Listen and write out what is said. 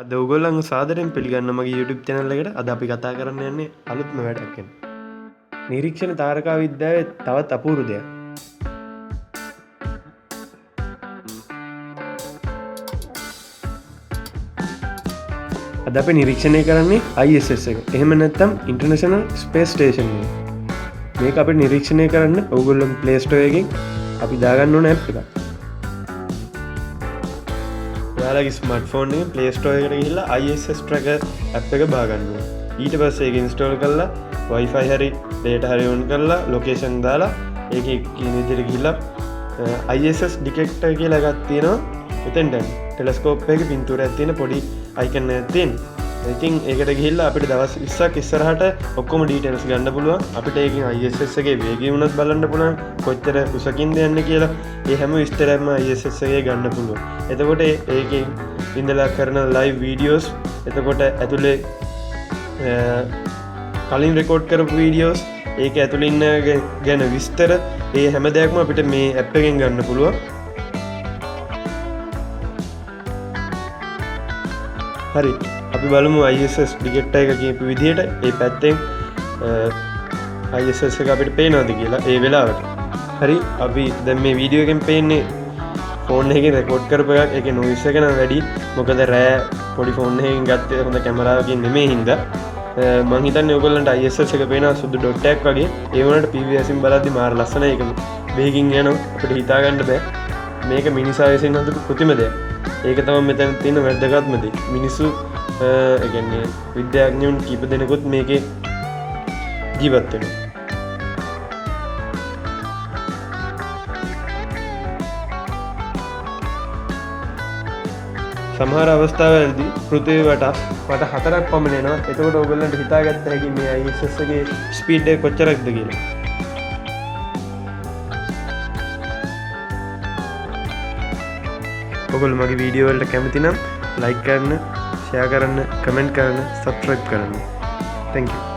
අද ඔයගොල්ලන්ව සාදරයෙන් පිළිගන්න මගේ YouTube channel එකට. අද අපි කතා කරන්න යන්නේ අලුත්ම වැඩක් ගැන. නිරීක්ෂණ තාරකා විද්‍යාවේ තවත් අපූර්ව දෙයක්. අද අපි නිරීක්ෂණය කරන්නේ ISS එක. එහෙම නැත්නම් International Space Station එක. මේක අපි නිරීක්ෂණය කරන්න ඔයගොල්ලෝ Play Store එකෙන් අපි දාගන්න ඕන app එකක්. ඔයාලගේ ස්මාර්ට්ෆෝන් එකේ Play Store එකට ගිහිල්ලා ISS tracker app එක බාගන්න ඕනේ. ඊට පස්සේ ඒක install කරලා Wi-Fi හරි data හරි on කරලා location දාලා ඒකේ කියන විදිහට ගිහිල්ලා ISS detector කියලා එකක් තියෙනවා. එතෙන්ට ටෙලස්කෝප් එකේ පින්තූරයක් තියෙන පොඩි icon එකක් තියෙනවා. ඉතින් ඒකට ගිහිල්ලා අපිට දවස් 20ක් ඉස්සරහට ඔක්කොම details ගන්න පුළුවන්. අපිට ඒකෙන් ISS එකේ වේගය උනත් බලන්න පුළුවන්. කොච්චර උසකින්ද යන්නේ කියලා. ඒ හැම විස්තරයක්ම ISS එකේ ගන්න පුළුවන්. එතකොට ඒකෙන් ඉඳලා කරන live videos, එතකොට ඇතුලේ කලින් රෙකෝඩ් කරපු videos, ඒක ඇතුලේ ඉන්න ගැන විස්තර, ඒ හැම දෙයක්ම අපිට මේ app එකෙන් ගන්න පුළුවන්. හරි, අපි බලමු ISS detector එක කියපු විදිහට ඒ පැත්තෙන් ISS එක අපිට පේනවද කියලා ඒ වෙලාවට. හරි, අපි දැන් මේ වීඩියෝ එකෙන් පේන්නේ ෆෝන් එකකින් රෙකෝඩ් කරපු එකක්. ඒකේ noise එක නම් වැඩි. මොකද රෑ පොඩි ෆෝන් එකකින් ගත්තේ හොඳ කැමරාවකින් නෙමෙයි හින්දා. මම හිතන්නේ ඔයගොල්ලන්ට ISS එක පේනවා සුදු ඩොට් එකක් වගේ. ඒ වුණාට PVSින් බලද්දි මාර ලස්සනයි. ඒක වේගින් යනවා. අපිට හිතා ගන්න බෑ. මේක මිනිසා විසින් හදපු කෘත්‍රිම දෙයක්. ඒක තමයි මෙතන තියෙන වැදගත්ම දේ. මිනිස්සු ඒ කියන්නේ විද්‍යාඥයන් කීප දෙනෙකුත් මේකේ ජීවත් වෙනවා. සමහර අවස්ථාවලදී පෘථිවිය වට 4ක් පමණ එනවා. එතකොට ඔයගොල්ලන්ට හිතාගත්ත හැකි මේ ISS එකේ ස්පීඩ් එක කොච්චරක්ද කියලා. ඔයගොල්ලෝ මගේ වීඩියෝ වලට කැමති නම් like කරන්න, share කරන්න, comment කරන්න, subscribe කරන්න. Thank you.